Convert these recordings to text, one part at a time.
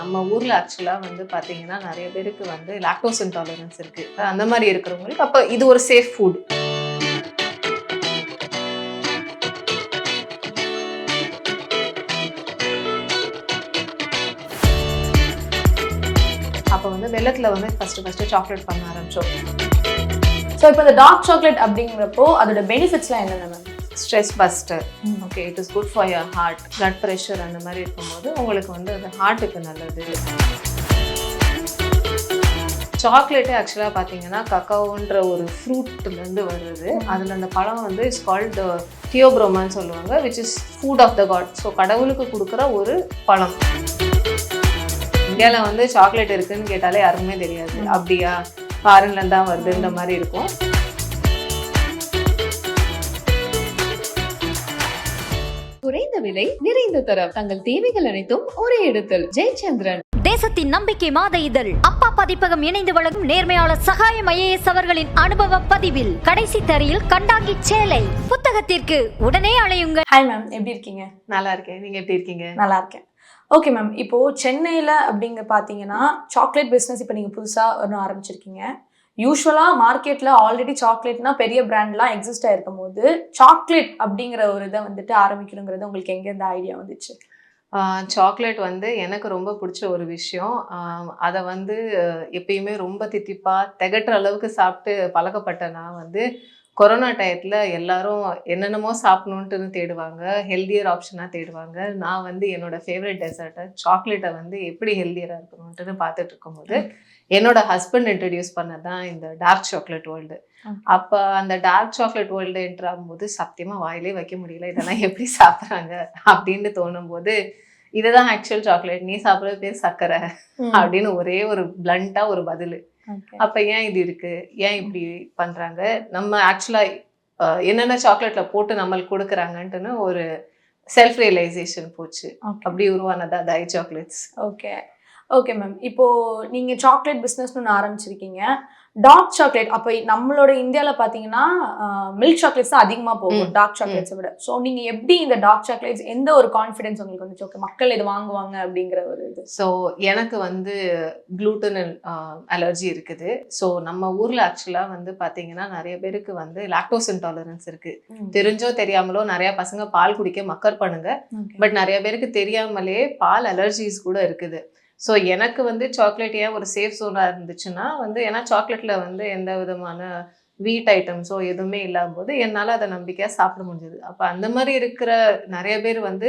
நம்ம ஊர்ல ஆக்சுவலா வந்து பாத்தீங்கன்னா நிறைய பேருக்கு வந்து லாக்டோஸ் இன்டாலரன்ஸ் இருக்கு. அந்த மாதிரி இருக்கிறவங்களுக்கு அப்ப இது ஒரு சேஃப் ஃபுட். அப்ப வந்து வெள்ளத்துல வந்து ஃபர்ஸ்ட் சாக்லேட் பண்ண ஆரம்பிச்சோம். ஸோ இப்போ இந்த டார்க் சாக்லேட் அப்படிங்கிறப்போ அதோட பெனிஃபிட்ஸ்லாம் என்னென்ன ma'am? Stress buster. Okay, it is good for your heart. Blood pressure அந்த மாதிரி இருக்கும்போது உங்களுக்கு வந்து அது ஹார்ட்டுக்கு நல்லது. சாக்லேட்டே ஆக்சுவலாக பார்த்தீங்கன்னா கக்காவோன்ற ஒரு ஃப்ரூட்லேருந்து வருது. அதில் அந்த பழம் வந்து இஸ் கால்டு தியோப்ரோமான்னு சொல்லுவாங்க, which is food of the god. So கடவுளுக்கு கொடுக்குற ஒரு பழம். இந்தியாவில் வந்து சாக்லேட் இருக்குன்னு கேட்டாலே யாருக்குமே தெரியாது. அப்படியா, ஃபாரின்லேருந்து தான் வருது இந்த மாதிரி இருக்கும். குறைந்த விலை நிறைந்த தரம், தங்கள் தேவைகள் அனைத்தும் ஒரே இடத்தில். ஜெயச்சந்திரன். தேசத்தின் நம்பிக்கை மாத இதழ் அப்பா பதிப்பகம் இணைந்து வழங்கும் நேர்மையாளர் சகாயம் IAS அவர்களின் அனுபவ பதிவில் கடைசி தரையில் கண்டாங்கி சேலை புத்தகத்திற்கு உடனே அழையுங்கள். ஹாய் மேம், எப்படி இருக்கீங்க? நல்லா இருக்கேன், நீங்க எப்படி இருக்கீங்க? நல்லா இருக்கேன். ஓகே மேம், இப்போ சென்னையில் அப்படிங்க பார்த்தீங்கன்னா சாக்லேட் பிஸ்னஸ் இப்போ நீங்கள் புதுசாக ஒன்று ஆரம்பிச்சிருக்கீங்க. யூஸ்வலாக மார்க்கெட்டில் ஆல்ரெடி சாக்லேட்னா பெரிய பிராண்ட்லாம் எக்ஸிஸ்ட் ஆகிருக்கும் போது சாக்லேட் அப்படிங்கிற ஒரு இதை வந்துட்டு ஆரம்பிக்கணுங்கிறது உங்களுக்கு எங்கேருந்து ஐடியா வந்துச்சு? சாக்லேட் வந்து எனக்கு ரொம்ப பிடிச்ச ஒரு விஷயம். அதை வந்து எப்பயுமே ரொம்ப தித்திப்பாக திகட்டுற அளவுக்கு சாப்பிட்டு பழக்கப்பட்ட நான் வந்து கொரோனா டயத்தில் எல்லாரும் என்னென்னமோ சாப்பிடணுன்ட்டு தேடுவாங்க, ஹெல்தியர் ஆப்ஷனாக தேடுவாங்க. நான் வந்து என்னோட ஃபேவரட் டெசர்ட்டை சாக்லேட்டை வந்து எப்படி ஹெல்தியராக இருக்கணுன்ட்டு பார்த்துட்டு இருக்கும்போது என்னோட ஹஸ்பண்ட் இன்ட்ரடியூஸ் பண்ணதான் இந்த டார்க் சாக்லேட் வேர்ல்டு. அப்போ அந்த டார்க் சாக்லேட் வேர்ல்டு என்ட்ரு ஆகும்போது சத்தியமாக வாயிலே வைக்க முடியல, இதெல்லாம் எப்படி சாப்பிட்றாங்க அப்படின்னு தோணும் போது இதுதான் ஆக்சுவல் சாக்லேட், நீ சாப்பிட்றது பேர் சர்க்கரை அப்படின்னு ஒரே ஒரு பிளண்டா ஒரு பதில். அப்ப ஏன் இது இருக்கு, ஏன் இப்படி பண்றாங்க, நம்ம ஆக்சுவலா என்னென்ன சாக்லேட்ல போட்டு நம்மளுக்கு கொடுக்குறாங்கன்ட்டுன்னு ஒரு செல்ஃப் ரியலைசேஷன் போச்சு. அப்படி உருவானதா டை சாக்லேட்ஸ். ஓகே ஓகே மேம், இப்போ நீங்க சாக்லேட் பிஸ்னஸ்னு ஒன்று ஆரம்பிச்சிருக்கீங்க. டார்க் சாக்லேட் அப்போ நம்மளோட இந்தியாவில் பார்த்தீங்கன்னா மில்க் சாக்லேட்ஸ் தான் அதிகமாக போகும் டார்க் சாக்லேட்ஸை விட. ஸோ நீங்கள் எப்படி இந்த டார்க் சாக்லேட்ஸ் எந்த ஒரு கான்ஃபிடென்ஸ் உங்களுக்கு வந்துச்சு, ஓகே மக்கள் இது வாங்குவாங்க அப்படிங்கிற ஒரு இது? ஸோ எனக்கு வந்து குளூட்டன் அலர்ஜி இருக்குது. ஸோ நம்ம ஊரில் ஆக்சுவலாக வந்து பார்த்தீங்கன்னா நிறைய பேருக்கு வந்து லாக்டோஸ் இன்டாலரன்ஸ் இருக்குது. தெரிஞ்சோ தெரியாமலோ நிறையா பசங்க பால் குடிக்க மக்கர் பண்ணுங்க, பட் நிறைய பேருக்கு தெரியாமலே பால் அலர்ஜிஸ் கூட இருக்குது. ஸோ எனக்கு வந்து சாக்லேட் ஏன் ஒரு சேஃப் ஜோனாக இருந்துச்சுன்னா வந்து ஏன்னா சாக்லேட்டில் வந்து எந்த விதமான வீட் ஐட்டம்ஸோ எதுவுமே இல்லாத போது என்னால் அதை நம்பிக்கையாக சாப்பிட முடிஞ்சது. அப்போ அந்த மாதிரி இருக்கிற நிறைய பேர் வந்து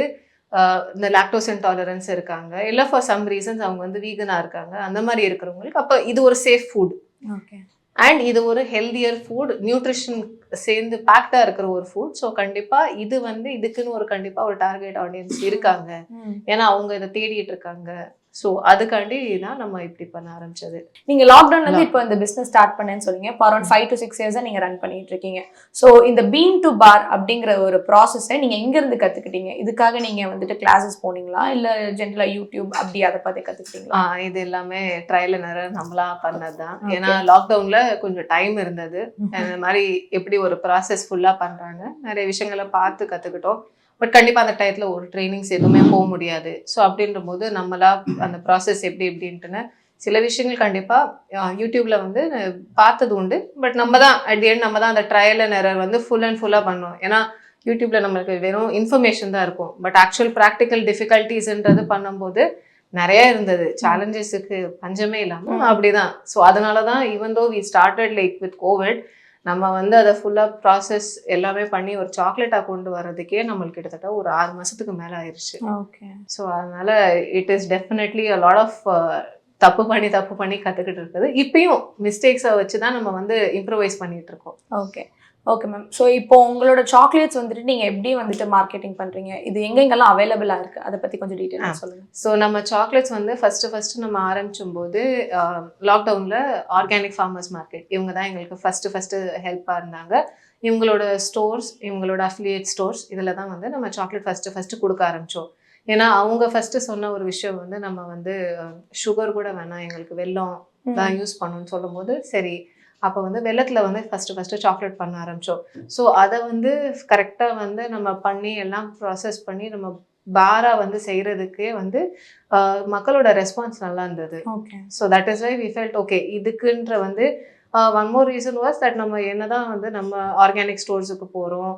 இந்த லாக்டோஸ் இன்டாலரன்ஸ் இருக்காங்க, இல்லை ஃபார் சம் ரீசன்ஸ் அவங்க வந்து வீகனாக இருக்காங்க. அந்த மாதிரி இருக்கிறவங்களுக்கு அப்போ இது ஒரு சேஃப் ஃபுட். ஓகே, அண்ட் இது ஒரு ஹெல்தியர் ஃபுட், நியூட்ரிஷன் சேர்ந்து பேக்டாக இருக்கிற ஒரு ஃபுட். ஸோ கண்டிப்பாக இது வந்து இதுக்குன்னு ஒரு கண்டிப்பாக ஒரு டார்கெட் ஆடியன்ஸ் இருக்காங்க, ஏன்னா அவங்க இதை தேடிட்டு இருக்காங்க. ஸோ அதுக்காண்டி தான் நம்ம இப்படி பண்ண ஆரம்பிச்சது. நீங்கள் லாக்டவுன்லேருந்து இப்போ இந்த பிஸ்னஸ் ஸ்டார்ட் பண்ணேன்னு சொன்னீங்க. இப்போ அரௌண்ட் 5 to 6 இயர்ஸாக நீங்கள் ரன் பண்ணிட்டு இருக்கீங்க. ஸோ இந்த பீன் டு பார் அப்படிங்கிற ஒரு ப்ராசஸை நீங்கள் எங்கேருந்து கற்றுக்கிட்டீங்க? இதுக்காக நீங்கள் வந்துட்டு கிளாஸஸ் போனீங்களா, இல்லை ஜென்ரலாக யூடியூப் அப்படி அதை பார்த்து கற்றுக்கிட்டீங்களா? இது எல்லாமே ட்ரையல் நிறைய நம்மளா பண்ணது தான். ஏன்னா லாக்டவுனில் கொஞ்சம் டைம் இருந்தது. இந்த மாதிரி எப்படி ஒரு ப்ராசஸ் ஃபுல்லாக பண்ணுறாங்க, நிறைய விஷயங்களை பார்த்து கற்றுக்கிட்டோம். பட் கண்டிப்பாக அந்த டயத்தில் ஒரு ட்ரைனிங்ஸ் எதுவுமே போக முடியாது. ஸோ அப்படின்ற போது நம்மளா அந்த ப்ராசஸ் எப்படின்ட்டுன்னு சில விஷயங்கள் கண்டிப்பாக யூடியூப்ல வந்து பார்த்தது உண்டு. பட் நம்ம தான் அட் தி எண்ட் நம்ம தான் அந்த ட்ரையல் அண்ட் எரர் வந்து ஃபுல்லாக பண்ணோம். ஏன்னா யூடியூப்ல நம்மளுக்கு வெறும் இன்ஃபர்மேஷன் தான் இருக்கும், பட் ஆக்சுவல் ப்ராக்டிக்கல் டிஃபிகல்ட்டிஸ்ன்றது பண்ணும்போது நிறைய இருந்தது. சேலஞ்சஸுக்கு பஞ்சமே இல்லாமல் அப்படிதான். ஸோ அதனால தான் even though we started like with Covid, நம்ம வந்து அதை ஃபுல்லாக ப்ராசஸ் எல்லாமே பண்ணி ஒரு சாக்லேட்டாக கொண்டு வர்றதுக்கே நம்மளுக்கு கிட்டத்தட்ட ஒரு 6 மாதத்துக்கு மேலே ஆயிடுச்சு. ஓகே, ஸோ அதனால it is definitely a lot of தப்பு பண்ணி கற்றுக்கிட்டு இருக்குது. இப்பயும் மிஸ்டேக்ஸை வச்சு தான் நம்ம வந்து இம்ப்ரூவைஸ் பண்ணிட்டு இருக்கோம். Okay okay ma'am. ஸோ இப்போ உங்களோட சாக்லேட்ஸ் வந்துட்டு நீங்கள் எப்படி வந்துட்டு மார்க்கெட்டிங் பண்ணுறீங்க, இது எங்கெங்கெல்லாம் அவைலபிளாக இருக்குது, அதை பற்றி கொஞ்சம் டீட்டெயிலாக சொல்லுங்கள். ஸோ நம்ம சாக்லேட்ஸ் வந்து ஃபஸ்ட்டு நம்ம ஆரம்பிச்சும் போது லாக்டவுனில் ஆர்கானிக் ஃபார்மர்ஸ் மார்க்கெட் இவங்க தான் எங்களுக்கு ஃபஸ்ட்டு ஹெல்ப்பாக இருந்தாங்க. இவங்களோட ஸ்டோர்ஸ், இவங்களோட அஃபிலியேட் ஸ்டோர்ஸ், இதில் தான் வந்து நம்ம சாக்லேட் ஃபஸ்ட்டு கொடுக்க ஆரம்பித்தோம். ஏன்னா அவங்க ஃபஸ்ட்டு சொன்ன ஒரு விஷயம் வந்து நம்ம வந்து சுகர் கூட வேணாம், எங்களுக்கு வெல்லம் தான் யூஸ் பண்ணணும்னு சொல்லும் போது சரி அப்போ வந்து வெள்ளத்தில் வந்து ஃபஸ்ட்டு சாக்லேட் பண்ண ஆரம்பித்தோம். ஸோ அதை வந்து கரெக்டாக வந்து நம்ம பண்ணி எல்லாம் ப்ராசஸ் பண்ணி நம்ம பாரா வந்து செய்யறதுக்கே வந்து மக்களோட ரெஸ்பான்ஸ் நல்லா இருந்தது. Okay. So that is why we felt okay இதுக்குன்ற வந்து one more reason was that நம்ம என்னதான் வந்து நம்ம ஆர்கானிக் ஸ்டோர்ஸுக்கு போகிறோம்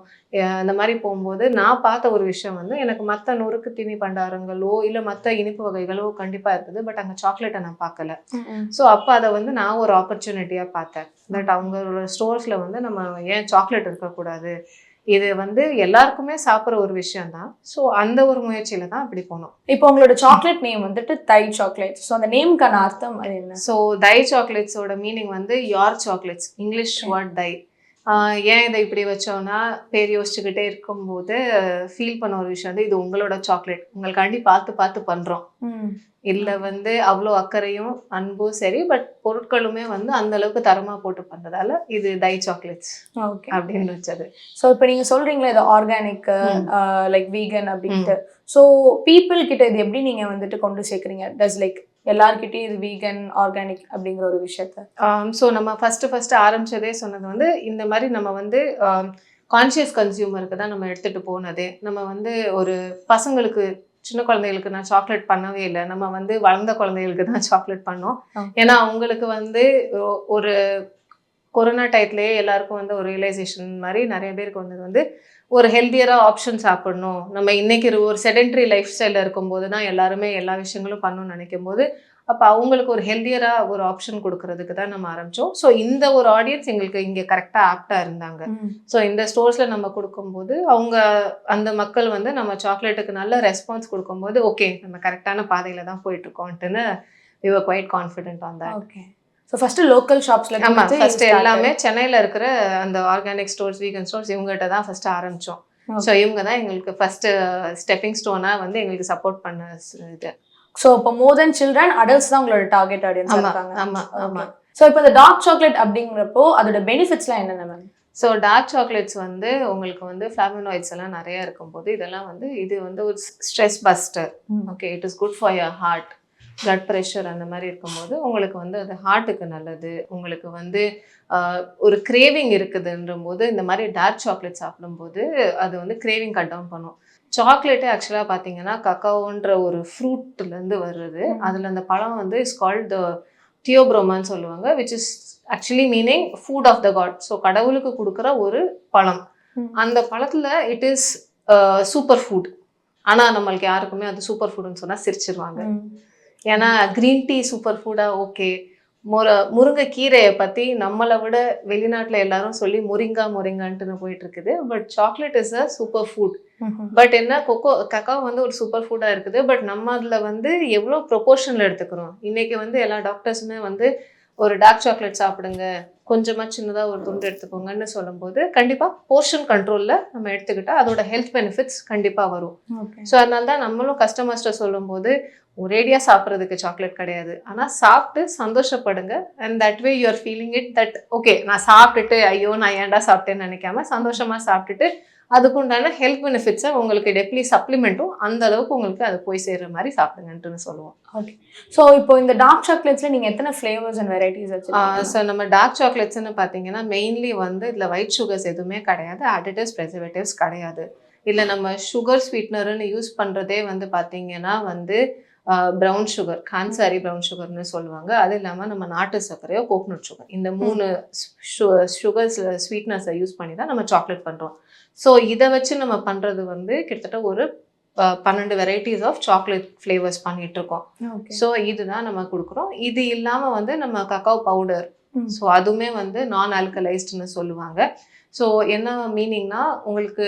இந்த மாதிரி போகும்போது நான் பார்த்த ஒரு விஷயம் வந்து எனக்கு மற்ற நொறுக்கு தீனி பண்டாரங்களோ இல்லை மற்ற இனிப்பு வகைகளோ கண்டிப்பாக இருக்குது. பட் அங்கே சாக்லேட்டை நான் பார்க்கல. ஸோ அப்போ அதை வந்து நான் ஒரு ஆப்பர்ச்சுனிட்டியாக பார்த்தேன். தட் அவங்களோட ஸ்டோர்ஸில் வந்து நம்ம ஏன் சாக்லேட் இருக்கக்கூடாது, இது வந்து எல்லாருக்குமே சாப்பிட்ற ஒரு விஷயம் தான். ஸோ அந்த ஒரு முயற்சியில தான் அப்படி போனோம். இப்போ உங்களோட சாக்லேட் நேம் வந்துட்டு தை சாக்லேட். ஸோ அந்த நேமுக்கான அர்த்தம் அது என்ன? ஸோ தை சாக்லேட்ஸோட மீனிங் வந்து யோர் சாக்லேட்ஸ், இங்கிலீஷ் வேர்ட் தை. ஏன் இதை இப்படி வச்சோம்னா பேர் யோசிச்சுக்கிட்டே இருக்கும்போது ஃபீல் பண்ண ஒரு விஷயம் வந்து இது உங்களோட சாக்லேட், உங்களுக்காண்டி பார்த்து பார்த்து பண்ணுறோம். இல்லை வந்து அவ்வளோ அக்கறையும் அன்பும் சரி, பட் பொருட்களுமே வந்து அந்த அளவுக்கு தரமாக போட்டு பண்ணுறதால இது தை சாக்லேட்ஸ் ஓகே அப்படின்னு வச்சது. ஸோ இப்போ நீங்கள் சொல்கிறீங்களா இது ஆர்கானிக் லைக் வீகன் அப்படின்ட்டு. ஸோ பீப்புள் கிட்ட இது எப்படி நீங்கள் வந்துட்டு கொண்டு சேர்க்குறீங்க? டஸ் லைக் எல்லார்கிட்டையும் இது வீகன் ஆர்கானிக் அப்படிங்கிற ஒரு விஷயத்த? ஸோ நம்ம ஃபஸ்ட்டு ஆரம்பிச்சதே சொன்னது வந்து இந்த மாதிரி நம்ம வந்து கான்ஷியஸ் கன்சியூமருக்கு தான் நம்ம எடுத்துகிட்டு போனதே. நம்ம வந்து ஒரு பசங்களுக்கு சின்ன குழந்தைகளுக்கு நான் சாக்லேட் பண்ணவே இல்லை. நம்ம வந்து வளர்ந்த குழந்தைகளுக்கு தான் சாக்லேட் பண்ணோம். ஏன்னா அவங்களுக்கு வந்து ஒரு கொரோனா டயத்துலேயே எல்லாருக்கும் வந்து ஒரு ரியலைசேஷன் மாதிரி நிறைய பேருக்கு வந்தது வந்து ஒரு ஹெல்த்தியராக ஆப்ஷன் சாப்பிடணும். நம்ம இன்னைக்கு ஒரு செடென்ட்ரி லைஃப் ஸ்டைலில் இருக்கும்போது தான் எல்லாருமே எல்லா விஷயங்களும் பண்ணணும்னு நினைக்கும் போது அப்போ அவங்களுக்கு ஒரு ஹெல்த்தியராக ஒரு ஆப்ஷன் கொடுக்கறதுக்கு தான் நம்ம ஆரம்பித்தோம். ஸோ இந்த ஒரு ஆடியன்ஸ் எங்களுக்கு இங்கே கரெக்டாக ஆப்டாக இருந்தாங்க. ஸோ இந்த ஸ்டோர்ஸில் நம்ம கொடுக்கும்போது அவங்க அந்த மக்கள் வந்து நம்ம சாக்லேட்டுக்கு நல்ல ரெஸ்பான்ஸ் கொடுக்கும்போது ஓகே நம்ம கரெக்டான பாதையில் தான் போயிட்டுருக்கோன்ட்டுன்னு we were quite confident on that. Okay. So first local ஷாப்ஸ்ல ஆமாம் ஃபர்ஸ்ட் எல்லாமே சென்னையில் இருக்கிற அந்த ஆர்கானிக் ஸ்டோர்ஸ் வீகன் ஸ்டோர்ஸ் இவங்ககிட்ட தான் ஃபர்ஸ்ட் ஆரம்பித்தோம். ஸோ இவங்க தான் எங்களுக்கு ஃபர்ஸ்ட் ஸ்டெப்பிங் ஸ்டோனாக வந்து எங்களுக்கு சப்போர்ட் பண்ண இது. ஸோ இப்போ மோர் தென் சில்ட்ரன் அடல்ட்ஸ் தான் உங்களோட டார்கெட் ஆடியன்ஸ் இருக்காங்க. ஆமாம் ஆமாம். ஸோ இப்போ இந்த டார்க் சாக்லேட் அப்படிங்கிறப்போ அதோட பெனிஃபிட்ஸ்லாம் என்னென்ன மேம்? ஸோ டார்க் சாக்லேட்ஸ் வந்து உங்களுக்கு வந்து ஃப்ளாவனாய்ட்ஸ் எல்லாம் நிறைய இருக்கும்போது இதெல்லாம் வந்து இது வந்து ஒரு stress buster. Okay, it is good for your heart, blood pressure அந்த மாதிரி இருக்கும்போது உங்களுக்கு வந்து அது ஹார்ட்டுக்கு நல்லது. உங்களுக்கு வந்து ஒரு கிரேவிங் இருக்குதுன்ற போது இந்த மாதிரி டார்க் சாக்லேட் சாப்பிடும்போது அது வந்து கிரேவிங் கட் டவுன் பண்ணும். சாக்லேட்டு ஆக்சுவலாக பார்த்தீங்கன்னா கக்காவோன்ற ஒரு ஃப்ரூட்லேருந்து வருது. அதில் அந்த பழம் வந்து இஸ் கால்ட் த தியோப்ரோமான்னு சொல்லுவாங்க, which is actually meaning food of the god. So கடவுளுக்கு கொடுக்குற ஒரு பழம். அந்த பழத்தில் இட் இஸ் சூப்பர் ஃபுட். ஆனால் நம்மளுக்கு யாருக்குமே அது சூப்பர் ஃபுட்னு சொன்னால் சிரிச்சிருவாங்க. ஏன்னா க்ரீன் டீ சூப்பர் ஃபுட்டாக ஓகே, முருங்கைக்கீரையை பற்றி நம்மளை விட வெளிநாட்டில் எல்லாரும் சொல்லி முரிங்கான்ட்டுன்னு போயிட்டு இருக்குது. But chocolate is a super food. But என்ன கக்காவ் வந்து ஒரு சூப்பர் ஃபுட்டாக இருக்குது. பட் நம்ம அதில் வந்து எவ்வளோ ப்ரொபோர்ஷனில் எடுத்துக்கிறோம். இன்றைக்கி வந்து எல்லா டாக்டர்ஸுமே வந்து ஒரு டார்க் சாக்லேட் சாப்பிடுங்க, கொஞ்சமாக சின்னதாக ஒரு துண்டு எடுத்துக்கோங்கன்னு சொல்லும்போது கண்டிப்பாக போர்ஷன் கண்ட்ரோலில் நம்ம எடுத்துக்கிட்டால் அதோட ஹெல்த் பெனிஃபிட்ஸ் கண்டிப்பாக வரும். ஸோ அதனால தான் நம்மளும் கஸ்டமர்ஸ்ட்டை சொல்லும்போது ஒரேடியாக சாப்பிட்றதுக்கு சாக்லேட் கிடையாது, ஆனால் சாப்பிட்டு சந்தோஷப்படுங்க. And that way you are feeling it that okay நான் சாப்பிட்டுட்டு ஐயோ நான் ஏன்டா சாப்பிட்டேன்னு நினைக்காம சந்தோஷமாக சாப்பிட்டுட்டு அதுக்குண்டான ஹெல்த் பெனிஃபிட்ஸை உங்களுக்கு டெப்லி சப்ளிமெண்ட்டும் அந்த அளவுக்கு உங்களுக்கு அது போய் சேர்ற மாதிரி சாப்பிடுங்கன்ட்டுன்னு சொல்லுவோம். ஓகே. ஸோ இப்போ இந்த டார்க் சாக்லேட்ஸில் நீங்கள் எத்தனை ஃப்ளேவர்ஸ் அண்ட் வெரைட்டிஸ் வச்சுருக்கீங்க? ஸோ நம்ம டார்க் சாக்லேட்ஸ்ன்னு பார்த்தீங்கன்னா மெயின்லி வந்து இதில் ஒயிட் சுகர்ஸ் எதுவுமே கிடையாது, அடிட்டிவ்ஸ் ப்ரெசர்வேட்டிவ்ஸ் கிடையாது. இல்லை நம்ம சுகர் ஸ்வீட்னர்னு யூஸ் பண்ணுறதே வந்து பார்த்தீங்கன்னா வந்து ப்ரௌன் சுகர், கான்சாரி ப்ரௌன் சுகர்னு சொல்லுவாங்க. அது இல்லாமல் நம்ம நாட்டு சர்க்கரையோ கோகனட் சுகர், இந்த 3 சுகர்ஸ் ஸ்வீட்னஸை யூஸ் பண்ணி தான் நம்ம சாக்லேட் பண்ணுறோம். ஸோ இதை வச்சு நம்ம பண்ணுறது வந்து கிட்டத்தட்ட ஒரு 12 வெரைட்டிஸ் ஆஃப் சாக்லேட் ஃப்ளேவர்ஸ் பண்ணிகிட்ருக்கோம். ஸோ இதுதான் நம்ம கொடுக்குறோம். இது இல்லாமல் வந்து நம்ம கக்காவ் பவுடர், ஸோ அதுவுமே வந்து நான் ஆல்கலைஸ்டுன்னு சொல்லுவாங்க. ஸோ என்ன மீனிங்னா உங்களுக்கு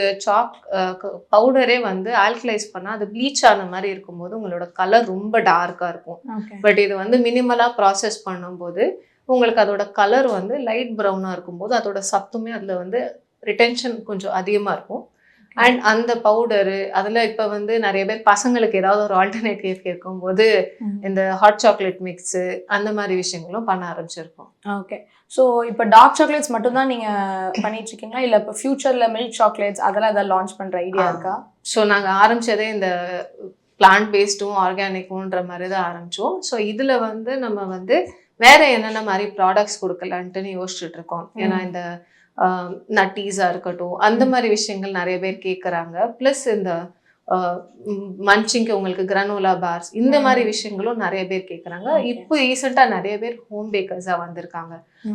பவுடரே வந்து ஆல்கலைஸ் பண்ணால் அது ப்ளீச் ஆன மாதிரி இருக்கும்போது உங்களோட கலர் ரொம்ப டார்க்காக இருக்கும். பட் இது வந்து மினிமலாக ப்ராசஸ் பண்ணும்போது உங்களுக்கு அதோட கலர் வந்து லைட் ப்ரௌனாக இருக்கும்போது அதோட சத்துமே அதில் வந்து ரிட்டென்ஷன் கொஞ்சம் அதிகமாக இருக்கும். அண்ட் அந்த பவுடரு அதில் இப்போ வந்து நிறைய பேர் பசங்களுக்கு ஏதாவது ஒரு ஆல்டர்னேட்டிவ் கேட்கும்போது இந்த ஹாட் சாக்லேட் மிக்ஸு அந்த மாதிரி விஷயங்களும் பண்ண ஆரம்பிச்சிருக்கோம். ஓகே. ஸோ இப்போ டார்க் சாக்லேட்ஸ் மட்டும் தான் நீங்கள் பண்ணிட்டு இருக்கீங்களா, இல்லை இப்போ ஃபியூச்சரில் மில்க் சாக்லேட்ஸ் அதெல்லாம் எதாவது லான்ச் பண்ணுற ஐடியா இருக்கா? ஸோ நாங்கள் ஆரம்பித்ததே இந்த பிளான்ட் பேஸ்டும் ஆர்கானிக்கும்ன்ற மாதிரி தான் ஆரம்பித்தோம். ஸோ இதில் வந்து நம்ம வந்து வேறு என்னென்ன மாதிரி ப்ராடக்ட்ஸ் கொடுக்கலான்ட்டுன்னு யோசிச்சுட்டு இருக்கோம். ஏன்னா இந்த நட்டீஸாக இருக்கட்டும் அந்த மாதிரி விஷயங்கள் நிறைய பேர் கேட்குறாங்க. ப்ளஸ் இந்த மன்ச்சிங்க்கு உங்களுக்கு கிரானுலா பார்ஸ் இந்த மாதிரி விஷயங்களும் நிறைய பேர் கேட்குறாங்க. இப்போ ரீசெண்டாக நிறைய பேர் ஹோம் பேக்கர்ஸாக வந்திருக்காங்க.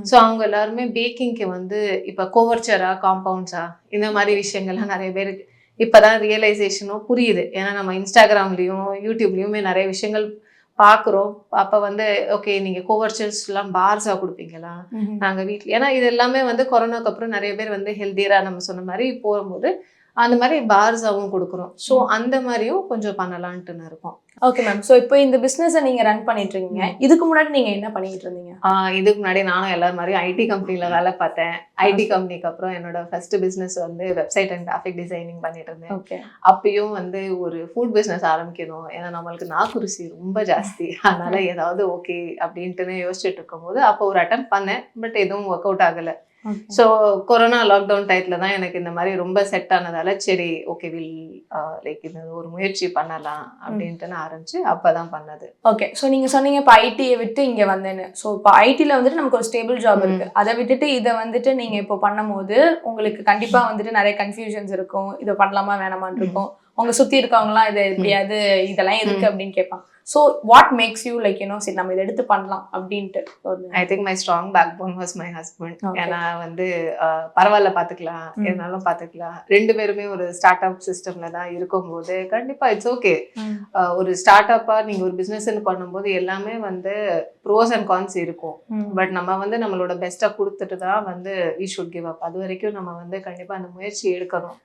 ஸோ அவங்க எல்லாருமே பேக்கிங்க்கு வந்து இப்போ கோவர்ச்சரா காம்பவுண்ட்ஸா இந்த மாதிரி விஷயங்கள்லாம் நிறைய பேர் இப்போதான் ரியலைசேஷனும் புரியுது. ஏன்னா நம்ம இன்ஸ்டாகிராம்லேயும் யூடியூப்லேயுமே நிறைய விஷயங்கள் பார்க்குறோம். அப்போ வந்து ஓகே நீங்கள் கோவர்ச்சர்ஸ்லாம் பார்ஸாக கொடுப்பீங்களா, நாங்கள் வீட்டில், ஏன்னா இது எல்லாமே வந்து கொரோனாக்கு அப்புறம் நிறைய பேர் வந்து ஹெல்த்தியராக நம்ம சொன்ன மாதிரி போகும்போது அந்த மாதிரி பார்ஸாகவும் கொடுக்குறோம். ஸோ அந்த மாதிரியும் கொஞ்சம் பண்ணலான்ட்டுன்னு இருக்கோம். Okay ma'am. ஸோ இப்போ இந்த பிஸ்னஸை நீங்கள் ரன் பண்ணிட்டு இருக்கீங்க. இதுக்கு முன்னாடி நீங்கள் என்ன பண்ணிட்டு இருந்தீங்க? இதுக்கு முன்னாடி நானும் எல்லாரும் மாதிரி ஐடி கம்பெனியில் வேலை பார்த்தேன். ஐடி கம்பெனிக்கு அப்புறம் என்னோட ஃபர்ஸ்ட் பிஸ்னஸ் வந்து வெப்சைட் அண்ட் கிராஃபிக் டிசைனிங் பண்ணிட்டு இருந்தேன். ஓகே. அப்பயும் வந்து ஒரு ஃபுட் பிஸ்னஸ் ஆரம்பிக்கணும், ஏன்னா நம்மளுக்கு நாக்குருசி ரொம்ப ஜாஸ்தி, அதனால ஏதாவது ஓகே அப்படின்ட்டுன்னு யோசிச்சுட்டு இருக்கும்போது அப்போ ஒரு அட்டம் பண்ணேன். பட் எதுவும் ஒர்க் அவுட் ஆகலை. ஸோ கொரோனா லாக்டவுன் டைத்தில் தான் எனக்கு இந்த மாதிரி ரொம்ப செட் ஆனதால சரி ஓகே வில் லைக் இது ஒரு முயற்சி பண்ணலாம் அப்படின்ட்டு நான் ஆரம்பிச்சு அப்போ தான் பண்ணது. ஓகே. ஸோ நீங்கள் சொன்னீங்க இப்போ ஐடியை விட்டு இங்கே வந்தேன்னு. ஸோ இப்போ ஐடியில் வந்துட்டு நமக்கு ஒரு ஸ்டேபிள் ஜாப் இருக்குது. அதை விட்டுட்டு இதை வந்துட்டு நீங்கள் இப்போ பண்ணும்போது உங்களுக்கு கண்டிப்பாக வந்துட்டு நிறைய கன்ஃபியூஷன்ஸ் இருக்கும். இதை பண்ணலாமா வேணாமான்னு இருக்கும். உங்க சுற்றி இருக்கவங்களாம் இதை எப்படியாவது இதெல்லாம் எதுக்கு அப்படின்னு கேட்பாங்க. So what makes you like சரி நம்ம இதை எடுத்து பண்ணலாம் அப்படின்ட்டு? I think my strong backbone was my husband. ஏன்னா வந்து பரவாயில்ல பார்த்துக்கலாம், என்னாலும் பார்த்துக்கலாம், ரெண்டு பேருமே ஒரு ஸ்டார்ட் அப் சிஸ்டம்ல தான் இருக்கும்போது கண்டிப்பா இட்ஸ் ஓகே. ஒரு ஸ்டார்ட் அப்பா நீங்க ஒரு பிசினஸ்ன்னு பண்ணும்போது எல்லாமே வந்து ப்ரோஸ் அண்ட் கான்ஸ் இருக்கும். பட் நம்ம வந்து நம்மளோட பெஸ்ட்டை கொடுத்துட்டு தான் வந்து வி ஷுட் கிவ் அப். அது வரைக்கும் நம்ம வந்து கண்டிப்பா அந்த முயற்சி எடுக்கணும்.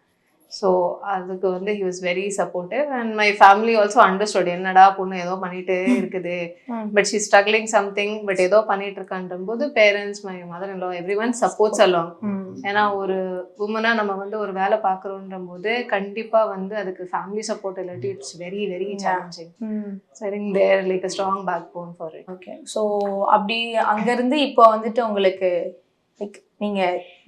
ஸோ அதுக்கு வந்து he was very supportive and my family also understood. என்னடா பொண்ணு ஏதோ பண்ணிட்டே இருக்குது, but she struggling something, but ஏதோ பண்ணிட்டு இருக்கான்ற போது parents, my mother in law, every one supports along. ஏன்னா ஒரு உமனா நம்ம வந்து ஒரு வேலை பார்க்குறோன்ற போது கண்டிப்பா வந்து அதுக்கு ஃபேமிலி சப்போர்ட் இல்லாட்டி it's very very challenging. So I think there like a strong backbone for it. Okay. So அப்படி அங்கேருந்து இப்போ வந்துட்டு உங்களுக்கு லைக் நீங்க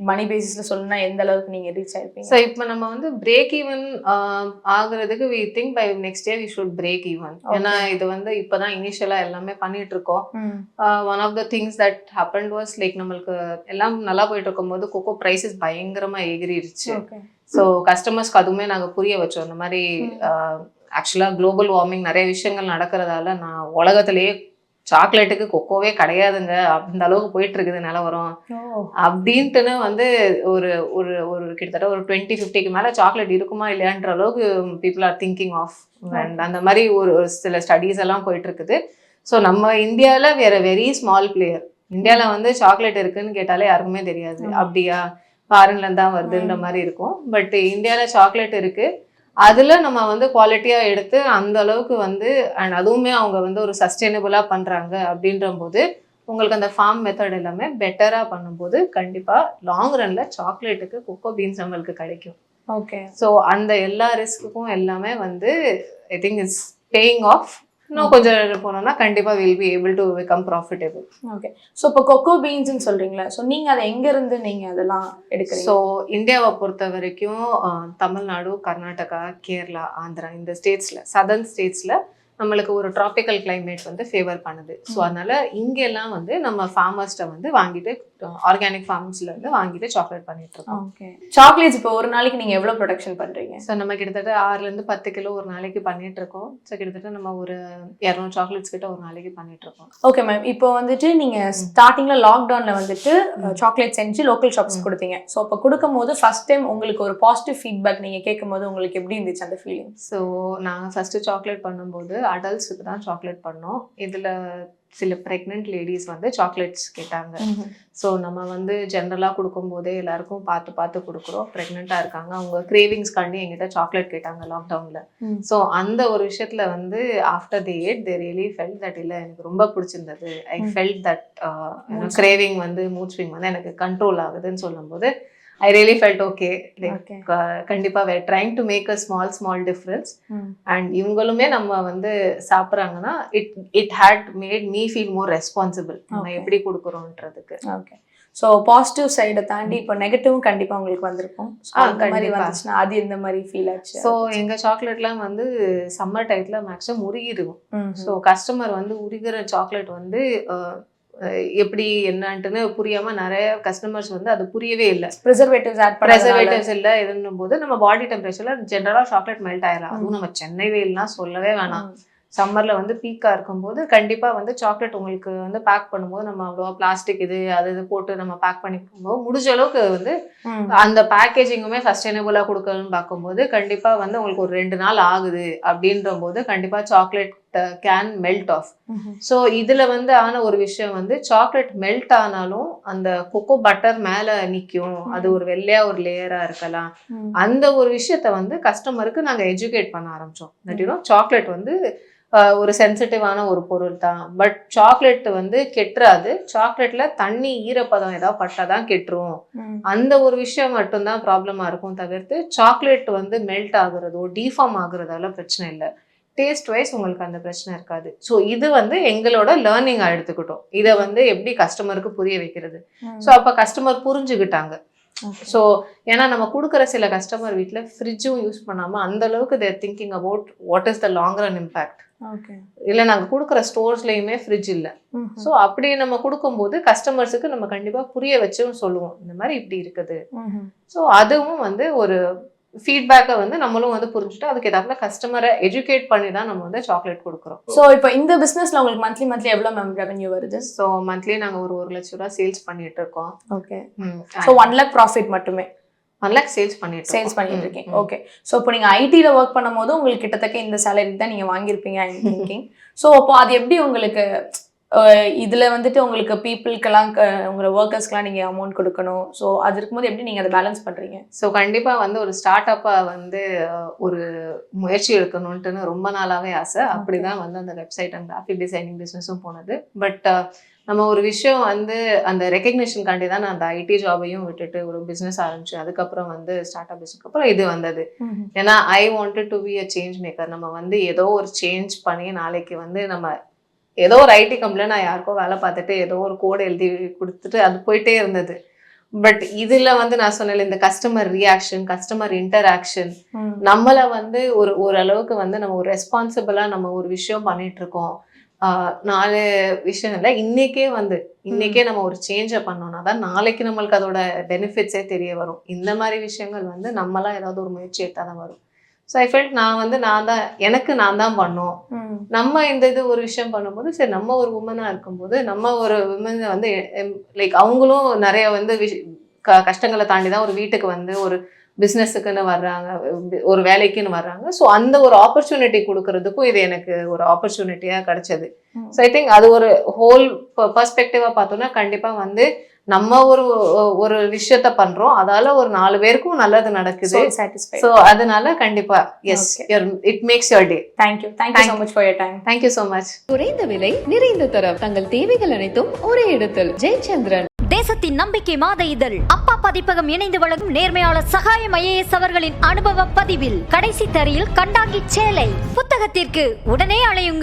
மணி பேசிஸ்ல சொல்லணும்னா எந்த அளவுக்கு நீங்க ரீச் ஆயிருப்பீங்க? ஸோ இப்போ நம்ம வந்து பிரேக் ஈவன் ஆகுறதுக்கு we think by next year we should break even. ஏன்னா இது வந்து இப்போதான் இனிஷியலா எல்லாமே பண்ணிட்டு இருக்கோம். One of the things that happened was like நம்மளுக்கு எல்லாம் நல்லா போயிட்டு இருக்கும் போது கோகோ ப்ரைஸஸ் பயங்கரமா எகிரிடுச்சு. ஸோ கஸ்டமர்ஸ்க்கு அதுவுமே நாங்கள் புரிய வச்சோம். இந்த மாதிரி ஆக்சுவலாக குளோபல் வார்மிங் நிறைய விஷயங்கள் நடக்கிறதால நான் உலகத்திலேயே சாக்லேட்டுக்கு கொக்கோவே கிடையாதுங்க, அந்த அளவுக்கு போயிட்டு இருக்குது நிலவரம் அப்படின்ட்டுன்னு வந்து ஒரு ஒரு ஒரு கிட்டத்தட்ட ஒரு 20-50க்கு மேலே சாக்லேட் இருக்குமா இல்லையான்ற அளவுக்கு people are thinking of. And அந்த மாதிரி ஒரு சில ஸ்டடீஸ் எல்லாம் போயிட்டு இருக்குது. ஸோ நம்ம இந்தியாவில் வேற வெரி ஸ்மால் பிளேயர். இந்தியாவில் வந்து சாக்லேட் இருக்குன்னு கேட்டாலே யாருக்குமே தெரியாது, அப்படியா ஃபாரின்ல தான் வருதுன்ற மாதிரி இருக்கும். பட் இந்தியாவில் சாக்லேட் இருக்கு, அதில் நம்ம வந்து குவாலிட்டியாக எடுத்து அந்த அளவுக்கு வந்து அண்ட் அதுவுமே அவங்க வந்து ஒரு சஸ்டைனபிளாக பண்ணுறாங்க அப்படின்ற போது உங்களுக்கு அந்த ஃபார்ம் மெத்தட் எல்லாமே பெட்டராக பண்ணும்போது கண்டிப்பாக லாங் ரன்னில் சாக்லேட்டுக்கு கொக்கோ பீன்ஸ் நம்மளுக்கு கிடைக்கும். ஓகே. ஸோ அந்த எல்லா ரிஸ்க்குக்கும் எல்லாமே வந்து I think it's paying off. இன்னும் கொஞ்சம் போனோம்னா கண்டிப்பாக will be able to become profitable. Okay. So இப்போ கொக்கோ பீன்ஸ்ன்னு சொல்கிறீங்களா, ஸோ நீங்கள் அதை எங்கேருந்து நீங்கள் அதெல்லாம் எடுக்கிறீங்க? ஸோ இந்தியாவை பொறுத்த வரைக்கும் தமிழ்நாடு, கர்நாடகா, கேரளா, ஆந்திரா இந்த ஸ்டேட்ஸில் சதர்ன் ஸ்டேட்ஸில் நம்மளுக்கு ஒரு ட்ராபிக்கல் கிளைமேட் வந்து ஃபேவர் பண்ணுது. ஸோ அதனால இங்கெல்லாம் வந்து நம்ம ஃபார்மர்ஸ்ட்டை வந்து வாங்கிட்டு ஆர்கானிக் ஃபார்ம்ஸ்ல இருந்து வாங்கிட்டு சாக்லேட் பண்ணிட்டு இருக்கோம். ஓகே. சாக்லேட்ஸ் இப்போ ஒரு நாளைக்கு நீங்க எவ்வளவு ப்ரொடக்ஷன் பண்றீங்க? ஸோ நம்ம கிட்டத்தட்ட 6லேருந்து 10 கிலோ ஒரு நாளைக்கு பண்ணிட்டு இருக்கோம். ஸோ கிட்டத்தட்ட நம்ம ஒரு 200 சாக்லேட்ஸ் கிட்ட ஒரு நாளைக்கு பண்ணிட்டு இருக்கோம். Okay ma'am. இப்போ வந்துட்டு நீங்க ஸ்டார்டிங்ல லாக்டவுன்ல வந்துட்டு சாக்லேட் செஞ்சு லோக்கல் ஷாப்ஸ் கொடுத்தீங்க. ஸோ அப்போ கொடுக்கும் போது ஃபர்ஸ்ட் டைம் உங்களுக்கு ஒரு பாசிட்டிவ் ஃபீட்பேக் நீங்க கேட்கும் போது உங்களுக்கு எப்படி இருந்துச்சு அந்த ஃபீலிங்? ஸோ நாங்கள் ஃபர்ஸ்ட் சாக்லேட் பண்ணும்போது அடல்ட்ஸுக்கு தான் சாக்லேட் பண்ணோம். இதில் சில ப்ரெக்னென்ட் லேடிஸ் வந்து சாக்லேட்ஸ் கேட்டாங்க. ஸோ நம்ம வந்து ஜென்ரலாக கொடுக்கும்போதே எல்லாருக்கும் பார்த்து கொடுக்குறோம். ப்ரெக்னெண்ட்டாக இருக்காங்க, அவங்க கிரேவிங்ஸ்காண்டி எங்கிட்ட சாக்லேட் கேட்டாங்க லாக்டவுனில். ஸோ அந்த ஒரு விஷயத்தில் வந்து after the ate they really felt that இல்லை எனக்கு ரொம்ப பிடிச்சிருந்தது. ஐ ஃபெல்ட் தட் கிரேவிங் வந்து மூட் ஸ்விங் வந்து எனக்கு கண்ட்ரோல் ஆகுதுன்னு சொல்லும்போது I really felt okay. Like, கண்டிப்பா we are trying to make a small difference. And இவங்களுமே நம்ம வந்து சாப்பிட்றாங்கன்னா it had made me feel more responsible. நம்ம எப்படி கொடுக்குறோன்றதுக்கு. ஓகே. ஸோ பாசிட்டிவ் சைடை தாண்டி இப்போ நெகட்டிவும் கண்டிப்பாக உங்களுக்கு வந்திருக்கும். அந்த மாதிரி வந்துச்சுன்னா அது எந்த மாதிரி ஃபீல் ஆச்சு? ஸோ எங்கள் சாக்லேட்லாம் வந்து சம்மர் டைத்தில் மேக்ஸிமம் உருகிடும். ஸோ கஸ்டமர் வந்து உருகிற சாக்லேட் வந்து எப்படி என்னன்ட்டுன்னு புரியாம நிறைய கஸ்டமர்ஸ் வந்து அது புரியவே இல்லை. ப்ரிசர்வேட்டிவ்ஸ் ஆட் ப்ரெசர்வேட்டிவ்ஸ் இல்லை இதுன்னும் போது நம்ம பாடி டெம்பரேச்சர்ல ஜென்ரலா சாக்லேட் மெல்ட் ஆயிடலாம். அதுவும் நம்ம சென்னை வெயில்லாம் சொல்லவே வேணாம். சம்மர்ல வந்து பீக்கா இருக்கும்போது கண்டிப்பா வந்து சாக்லேட் உங்களுக்கு வந்து பேக் பண்ணும்போது நம்ம அவ்வளோவா பிளாஸ்டிக் இது அது போட்டு நம்ம பேக் பண்ணி போகும்போது முடிஞ்ச அளவுக்கு வந்து அந்த பேக்கேஜிங்குமே சஸ்டைனபிளா கொடுக்கணும்னு பார்க்கும்போது கண்டிப்பா வந்து உங்களுக்கு ஒரு 2 நாள் ஆகுது அப்படின்ற போது கண்டிப்பா chocolate can melt off. So இதுல வந்து ஆன ஒரு விஷயம் வந்து சாக்லேட் மெல்ட் ஆனாலும் அந்த கொக்கோ பட்டர் மேல நிற்கும், அது ஒரு வெள்ளையா ஒரு லேயரா இருக்கலாம். அந்த ஒரு விஷயத்த வந்து கஸ்டமருக்கு நாங்க எஜுகேட் பண்ண ஆரம்பிச்சோம். தட் சாக்லேட் வந்து ஒரு சென்சிட்டிவான ஒரு பொருள் தான், பட் சாக்லேட் வந்து கெட்டுறாது. சாக்லேட்ல தண்ணி ஈரப்பதம் ஏதாவது பட்டாதான் கெட்டுரும். அந்த ஒரு விஷயம் மட்டும்தான் ப்ராப்ளமா இருக்கும். தவிர்த்து சாக்லேட் வந்து மெல்ட் ஆகுறதோ டிஃபார்ம் ஆகுறதால பிரச்சனை இல்லை. டேஸ்ட் வைஸ் உங்களுக்கு அந்த பிரச்சனை இருக்காது. ஸோ இது வந்து எங்களோட லேர்னிங்கா எடுத்துக்கிட்டோம். இதை வந்து எப்படி கஸ்டமருக்கு புரிய வைக்கிறது. ஸோ அப்போ கஸ்டமர் புரிஞ்சுக்கிட்டாங்க. ஸோ ஏன்னா நம்ம கொடுக்குற சில கஸ்டமர் வீட்டில் ஃப்ரிட்ஜும் யூஸ் பண்ணாமல் அந்த அளவுக்கு they're thinking about what is the long run impact. இல்லை நாங்கள் கொடுக்குற ஸ்டோர்ஸ்லையுமே ஃப்ரிட்ஜ் இல்லை. ஸோ அப்படி நம்ம கொடுக்கும்போது கஸ்டமர்ஸுக்கு நம்ம கண்டிப்பாக புரிய வச்சும் சொல்லுவோம் இந்த மாதிரி இப்படி இருக்குது. ஸோ அதுவும் வந்து ஒரு ஃபீட்பேக்கை வந்து நம்மளும் வந்து புரிஞ்சுட்டு அதுக்கு ஏதாவது கஸ்டமரை எஜுகேட் பண்ணி தான் நம்ம வந்து சாக்லேட் கொடுக்குறோம். ஸோ இப்போ இந்த பிஸ்னஸ்ல உங்களுக்கு மந்த்லி எவ்வளோ மேம் ரெவென்யூ வருது? ஸோ மந்த்லி நாங்கள் ஒரு 1 லட்ச ரூபா சேல்ஸ் பண்ணிட்டு இருக்கோம். ஓகே. ஸோ 1 lakh ப்ராஃபிட் மட்டுமே 1 lakh சேல்ஸ் பண்ணிட்டு இருக்கீங்க. ஓகே. ஸோ இப்போ நீங்கள் ஐடியில் ஒர்க் பண்ணும் போது உங்களுக்கு கிட்டத்தட்ட இந்த சேலரி தான் நீங்கள் வாங்கியிருப்பீங்க ஐ திங்கிங். ஸோ அப்போ அது எப்படி உங்களுக்கு இதில் வந்துட்டு உங்களுக்கு பீப்புளுக்கெல்லாம் உங்களோட ஒர்க்கர்ஸ்க்கெலாம் நீங்கள் அமௌண்ட் கொடுக்கணும். ஸோ அது இருக்கும்போது எப்படி நீங்கள் அதை பேலன்ஸ் பண்ணுறீங்க? ஸோ கண்டிப்பாக வந்து ஒரு ஸ்டார்ட் அப்பாக வந்து ஒரு முயற்சி எடுக்கணுன்ட்டுன்னு ரொம்ப நாளாகவே ஆசை. அப்படி தான் வந்து அந்த வெப்சைட் அண்ட் கிராஃபிக் டிசைனிங் பிஸ்னஸும் போனது. பட் நம்ம ஒரு விஷயம் வந்து அந்த ரெக்கக்னிஷனுக்காண்டி தான் நான் அந்த ஐடி ஜாபையும் விட்டுட்டு ஒரு பிஸ்னஸ் ஆரம்பிச்சு அதுக்கப்புறம் வந்து ஸ்டார்ட் அப் பிஸ்னஸ்க்கு அப்புறம் இது வந்தது. ஏன்னா I wanted to be a change maker. நம்ம வந்து ஏதோ ஒரு சேஞ்ச் பண்ணி நாளைக்கு வந்து நம்ம ஏதோ ஒரு ஐடி கம்பெனியில் நான் யாருக்கோ வேலை பார்த்துட்டு ஏதோ ஒரு கோடு எழுதி கொடுத்துட்டு அது போயிட்டே இருந்தது. பட் இதுல வந்து நான் சொன்னேன் இந்த கஸ்டமர் ரியாக்ஷன், கஸ்டமர் இன்டராக்ஷன், நம்மளை வந்து ஓரளவுக்கு வந்து நம்ம ஒரு ரெஸ்பான்சிபிளா நம்ம ஒரு விஷயம் பண்ணிட்டு இருக்கோம். 4 விஷயம் இல்லை, இன்னைக்கே நம்ம ஒரு சேஞ்சை பண்ணோம்னா தான் நாளைக்கு நம்மளுக்கு அதோட பெனிஃபிட்ஸே தெரிய வரும். இந்த மாதிரி விஷயங்கள் வந்து நம்மளாம் ஏதாவது ஒரு முயற்சி எடுத்தால் தான் வரும். ஸோ ஐ ஃபெல்ட் நான் தான் பண்ணோம். நம்ம இந்த இது ஒரு விஷயம் பண்ணும்போது சரி நம்ம ஒரு உமனாக இருக்கும்போது நம்ம ஒரு விமன் வந்து லைக் அவங்களும் நிறைய வந்து கஷ்டங்களை தாண்டி தான் ஒரு வீட்டுக்கு வந்து ஒரு பிஸ்னஸுக்குன்னு வர்றாங்க, ஒரு வேலைக்குன்னு வர்றாங்க. ஸோ அந்த ஒரு ஆப்பர்ச்சுனிட்டி கொடுக்கறதுக்கும் இது எனக்கு ஒரு ஆப்பர்ச்சுனிட்டியாக கிடைச்சது. ஸோ ஐ திங்க் அது ஒரு ஹோல் பர்ஸ்பெக்டிவாக பார்த்தோம்னா கண்டிப்பாக வந்து நம்ம ஒரு விஷயத்த பண்றோம், அதால ஒரு 4 பேருக்கும் நல்லது நடக்குது. சோ அதனால கண்டிப்பா S it makes your day. Thank you so much for your time. Thank you so much. குறைந்த விலை நிறைந்த தரம் தங்கள் தேவைகள் அனைத்தும் ஒரே இடத்தில். ஜெயச்சந்திரன். தேசத்தின் நம்பிக்கை மாத இதழ் அப்பா பதிப்பகம் இணைந்து வழங்கும் நேர்மையாளர் சகாயம் IAS அவர்களின் அனுபவ பதிவில் கடைசி தரையில் கண்டாங்கி சேலை. புத்தகத்திற்கு உடனே அழையுங்கள்.